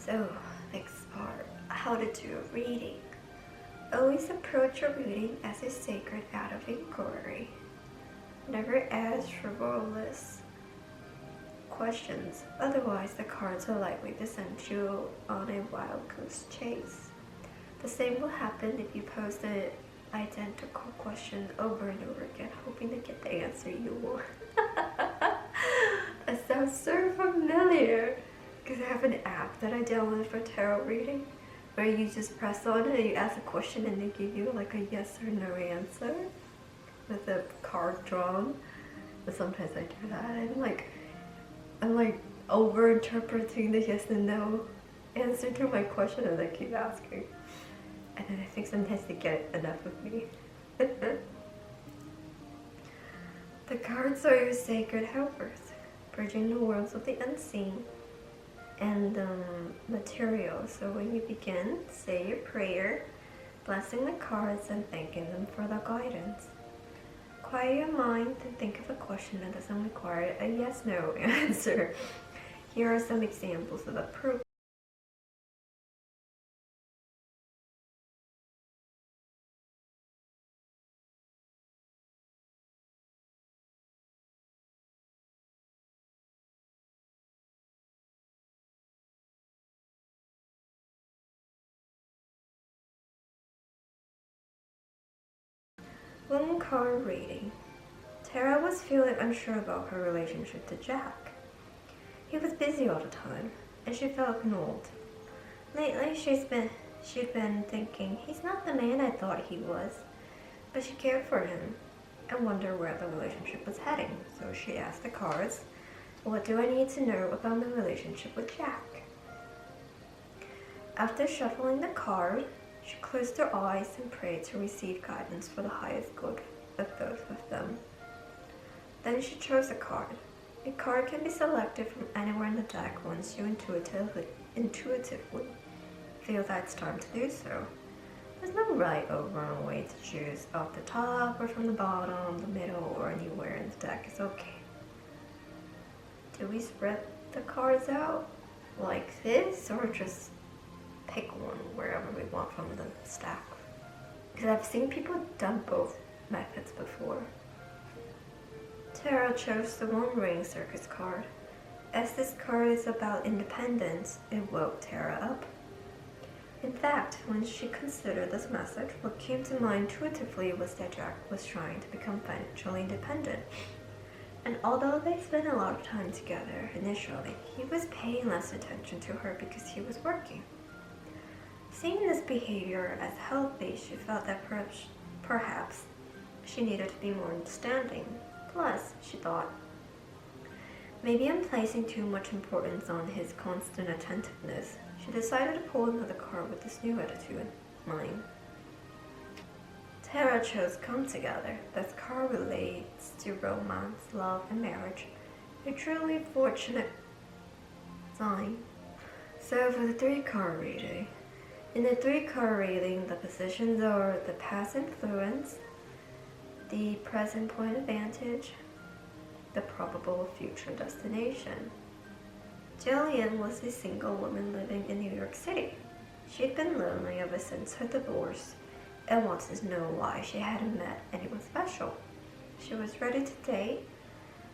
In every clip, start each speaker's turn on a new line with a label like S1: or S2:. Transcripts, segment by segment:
S1: So, next part, how to do a reading. Always approach your reading as a sacred act of inquiry. Never ask frivolous questions, otherwise the cards are likely to send you on a wild goose chase. The same will happen if you pose the identical question over and over again, hoping to get the answer you want. That sounds so familiar, because I have an app that I downloaded for tarot reading, where you just press on it and you ask a question and they give you like a yes or no answer with a card drawn. But sometimes I do that and I'm like over interpreting the yes and no answer to my question and I keep asking. And then I think sometimes they get enough of me. The cards are your sacred helpers, bridging the worlds of the unseen and material. So when you begin, say your prayer, blessing the cards and thanking them for the guidance. Quiet your mind and think of a question that doesn't require a yes-no answer. Here are some examples of approval. One card reading. Tara was feeling unsure about her relationship to Jack. He was busy all the time, and she felt ignored. Lately, she'd been thinking, he's not the man I thought he was, but she cared for him and wondered where the relationship was heading. So she asked the cards, what do I need to know about the relationship with Jack? After shuffling the card, she closed her eyes and prayed to receive guidance for the highest good of both of them. Then she chose a card. A card can be selected from anywhere in the deck once you intuitively feel that it's time to do so. There's no right or wrong way to choose off the top or from the bottom, the middle, or anywhere in the deck is okay. Do we spread the cards out like this or just pick one wherever we want from the stack? Because I've seen people done both methods before. Tara chose the One Ring Circus card. As this card is about independence, it woke Tara up. In fact, when she considered this message, what came to mind intuitively was that Jack was trying to become financially independent. And although they spent a lot of time together initially, he was paying less attention to her because he was working. Seeing this behavior as healthy, she felt that perhaps she needed to be more understanding. Plus, she thought, maybe I'm placing too much importance on his constant attentiveness. She decided to pull another card with this new attitude in mind. Tara chose Come Together. This card relates to romance, love, and marriage. A truly fortunate sign. So for the 3-card reading. In the 3-card reading, the positions are the past influence, the present point of vantage, the probable future destination. Jillian was a single woman living in New York City. She'd been lonely ever since her divorce and wanted to know why she hadn't met anyone special. She was ready to date,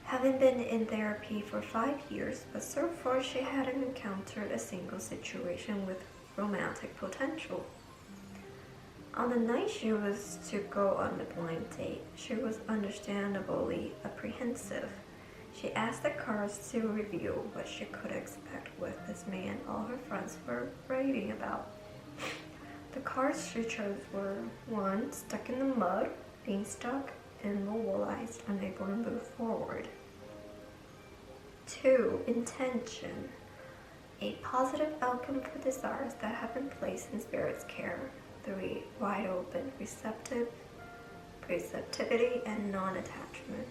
S1: having been in therapy for 5 years, but so far she hadn't encountered a single situation with romantic potential. On the night she was to go on the blind date, she was understandably apprehensive. She asked the cards to reveal what she could expect with this man all her friends were raving about. The cards she chose were 1. Stuck in the mud, being stuck, immobilized, unable to move forward. 2. Intention, a positive outcome for desires that have been placed in Spirit's care. 3. Wide open, receptivity, and non-attachment.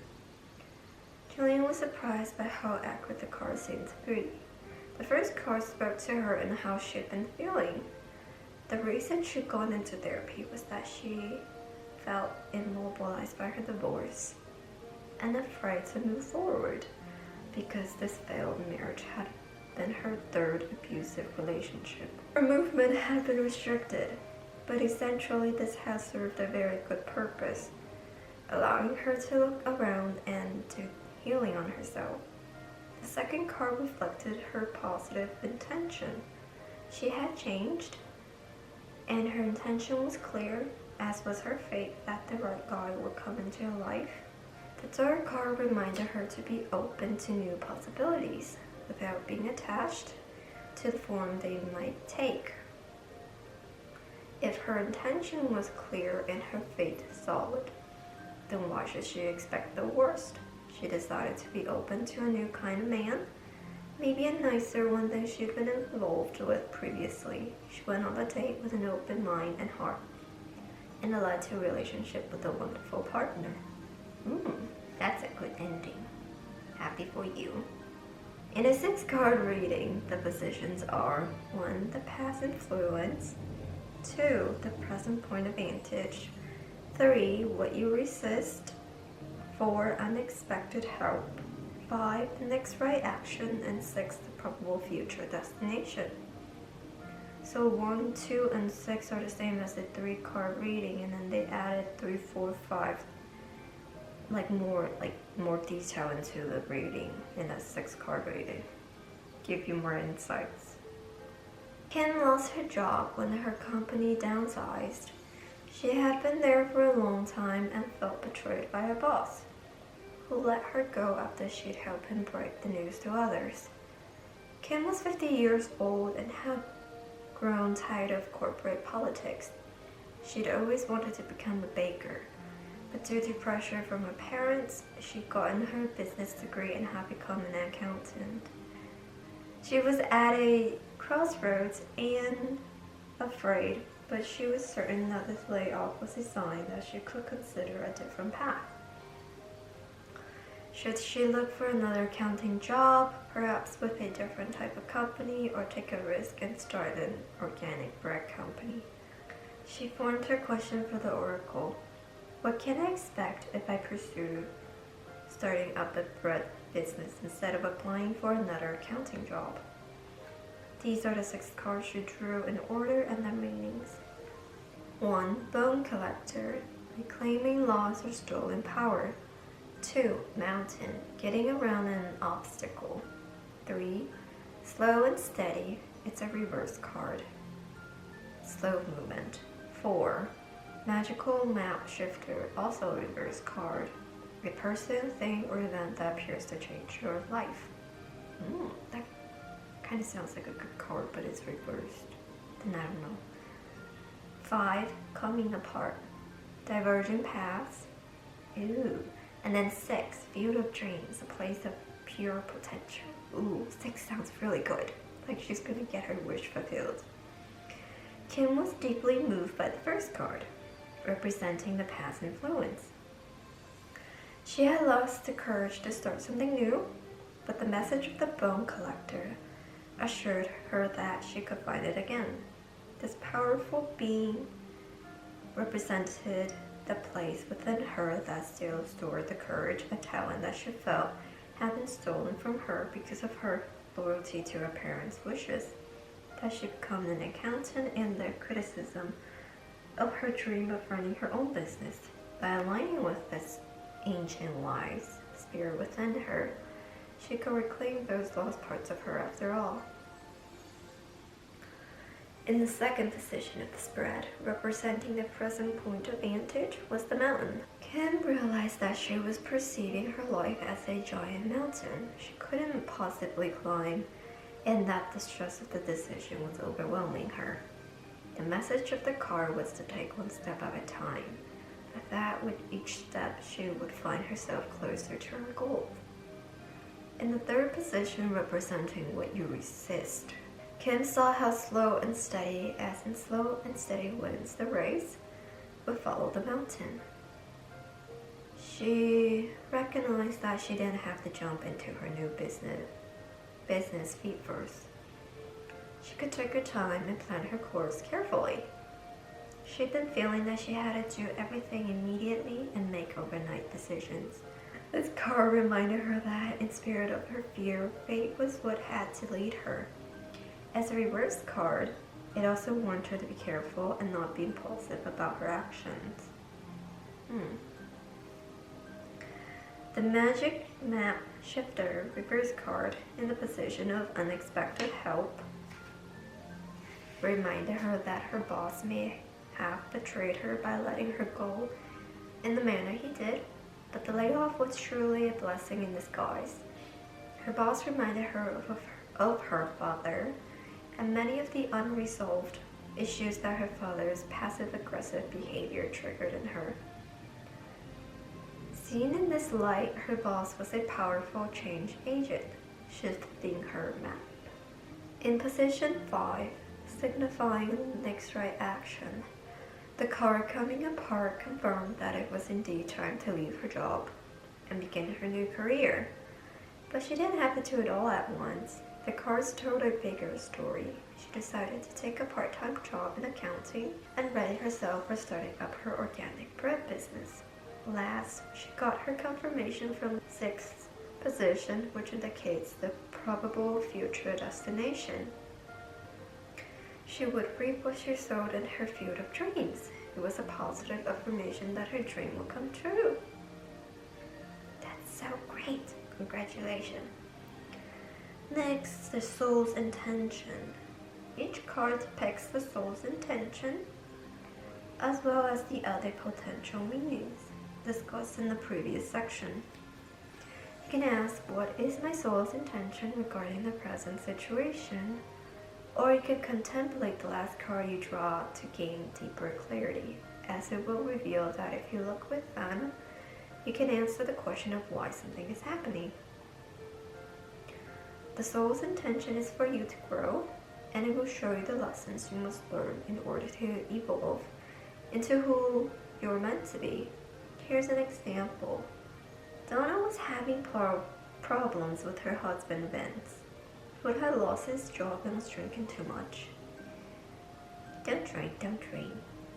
S1: Julian was surprised by how accurate the cards seemed to be. The first card spoke to her and how she had been feeling. The reason she'd gone into therapy was that she felt immobilized by her divorce and afraid to move forward because this failed marriage had than her third abusive relationship. Her movement had been restricted, but essentially this has served a very good purpose, allowing her to look around and do healing on herself. The second card reflected her positive intention. She had changed, and her intention was clear, as was her faith that the right guy would come into her life. The third card reminded her to be open to new possibilities without being attached to the form they might take. If her intention was clear and her faith solid, then why should she expect the worst? She decided to be open to a new kind of man, maybe a nicer one than she'd been involved with previously. She went on the date with an open mind and heart, and it led to a relationship with a wonderful partner. That's a good ending. Happy for you. In a 6-card reading, the positions are 1. The past influence, 2. The present point of vantage, 3. What you resist, 4. Unexpected help, 5. The next right action, and 6. The probable future destination. So 1, 2, and 6 are the same as the 3-card reading, and then they added 3, 4, 5, more detail into the reading in a 6-card reading. Give you more insights. Kim lost her job when her company downsized. She had been there for a long time and felt betrayed by her boss, who let her go after she'd helped him break the news to others. Kim was 50 years old and had grown tired of corporate politics. She'd always wanted to become a baker, but due to pressure from her parents, she'd gotten her business degree and had become an accountant. She was at a crossroads and afraid, but she was certain that this layoff was a sign that she could consider a different path. Should she look for another accounting job, perhaps with a different type of company, or take a risk and start an organic bread company? She formed her question for the oracle. What can I expect if I pursue starting up a bread business instead of applying for another accounting job? These are the 6 cards she drew in order and their meanings. 1. Bone collector, reclaiming lost or stolen power. 2. Mountain, getting around an obstacle. 3. Slow and steady, it's a reverse card. Slow movement. 4. Magical map shifter, also a reverse card. A person, thing, or event that appears to change your life. That kind of sounds like a good card, but it's reversed. Then I don't know. 5. Coming apart. Divergent paths. Ooh. And then 6. Field of dreams, a place of pure potential. Ooh, 6 sounds really good. Like she's gonna get her wish fulfilled. Kim was deeply moved by the first card, representing the past influence. She had lost the courage to start something new, but the message of the bone collector assured her that she could find it again. This powerful being represented the place within her that still stored the courage, a talent that she felt had been stolen from her because of her loyalty to her parents' wishes, that she become an accountant, and the criticism of her dream of running her own business. By aligning with this ancient wise spirit within her, she could reclaim those lost parts of her after all. In the second position of the spread, representing the present point of vantage, was the mountain. Kim realized that she was perceiving her life as a giant mountain she couldn't possibly climb, and that the stress of the decision was overwhelming her. The message of the card was to take one step at a time, but that with each step she would find herself closer to her goal. In the third position, representing what you resist, Kim saw how slow and steady, as in slow and steady wins the race, would follow the mountain. She recognized that she didn't have to jump into her new business feet first. She could take her time and plan her course carefully. She'd been feeling that she had to do everything immediately and make overnight decisions. This card reminded her that, in spirit of her fear, fate was what had to lead her. As a reverse card, it also warned her to be careful and not be impulsive about her actions. The Magic Map Shifter reverse card, in the position of unexpected help, reminded her that her boss may have betrayed her by letting her go in the manner he did, but the layoff was truly a blessing in disguise. Her boss reminded her of her father and many of the unresolved issues that her father's passive-aggressive behavior triggered in her. Seen in this light, her boss was a powerful change agent, shifting her map. In position 5, signifying the next right action, the card coming apart confirmed that it was indeed time to leave her job and begin her new career. But she didn't have to do it all at once. The cards told a bigger story. She decided to take a part-time job in accounting and ready herself for starting up her organic bread business. Last, she got her confirmation from the 6th position, which indicates the probable future destination. She would reap what she sowed in her field of dreams. It was a positive affirmation that her dream will come true. That's so great. Congratulations. Next, the soul's intention. Each card depicts the soul's intention, as well as the other potential meanings discussed in the previous section. You can ask, what is my soul's intention regarding the present situation? Or you can contemplate the last card you draw to gain deeper clarity, as it will reveal that if you look within, you can answer the question of why something is happening. The soul's intention is for you to grow, and it will show you the lessons you must learn in order to evolve into who you're meant to be. Here's an example. Donna was having problems with her husband Vince, who had lost his job and was drinking too much. Don't drink, don't drink.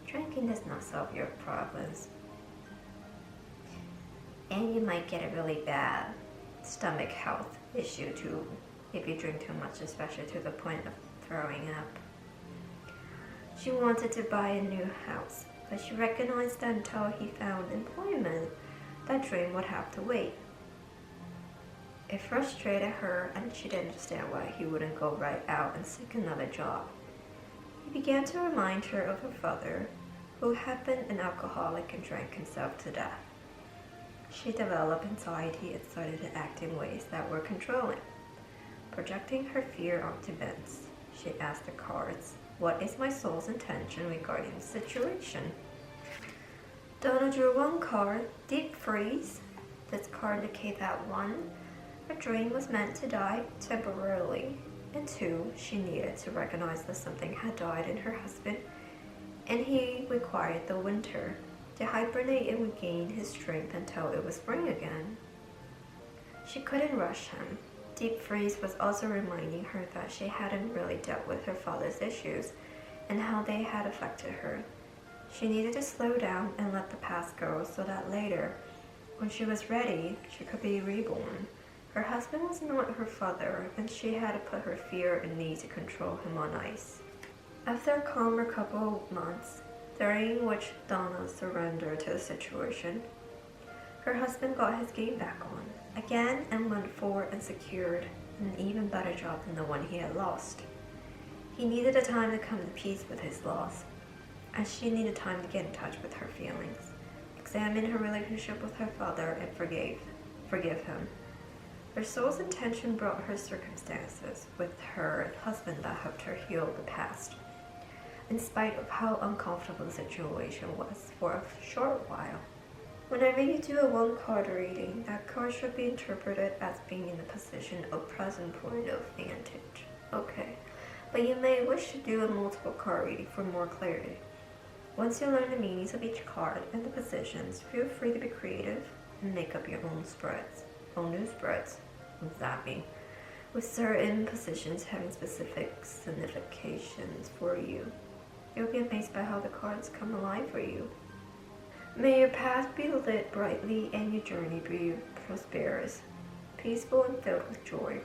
S1: Drinking does not solve your problems. And you might get a really bad stomach health issue too if you drink too much, especially to the point of throwing up. She wanted to buy a new house, but she recognized that until he found employment, that dream would have to wait. It frustrated her, and she didn't understand why he wouldn't go right out and seek another job. He began to remind her of her father, who had been an alcoholic and drank himself to death. She developed anxiety and started to act in ways that were controlling. Projecting her fear onto Vince, she asked the cards, what is my soul's intention regarding the situation? Donna drew one card, Deep Freeze. This card indicates that 1, her dream was meant to die temporarily, and 2, she needed to recognize that something had died in her husband, and he required the winter to hibernate and regain his strength until it was spring again. She couldn't rush him. Deep Freeze was also reminding her that she hadn't really dealt with her father's issues and how they had affected her. She needed to slow down and let the past go so that later, when she was ready, she could be reborn. Her husband was not her father, and she had to put her fear and need to control him on ice. After a calmer couple of months, during which Donna surrendered to the situation, her husband got his game back on again and went forward and secured an even better job than the one he had lost. He needed a time to come to peace with his loss, and she needed time to get in touch with her feelings, examine her relationship with her father, and forgive him. Her soul's intention brought her circumstances with her husband that helped her heal the past, in spite of how uncomfortable the situation was for a short while. Whenever you do a one-card reading, that card should be interpreted as being in the position of present point of vantage. Okay, but you may wish to do a multiple card reading for more clarity. Once you learn the meanings of each card and the positions, feel free to be creative and make up your own spreads. Own new spreads. What does that mean? With certain positions having specific significations for you. You'll be amazed by how the cards come alive for you. May your path be lit brightly and your journey be prosperous, peaceful and filled with joy.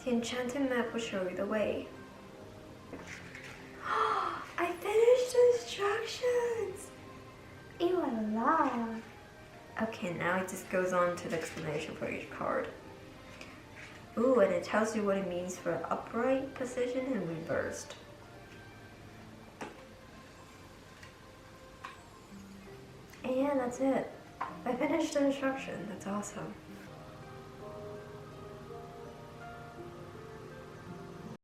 S1: The enchanted map will show you the way. I finished the instructions! Ew, la la. Okay, now it just goes on to the explanation for each card. Ooh, and it tells you what it means for upright position and reversed. And that's it. I finished the instruction. That's awesome.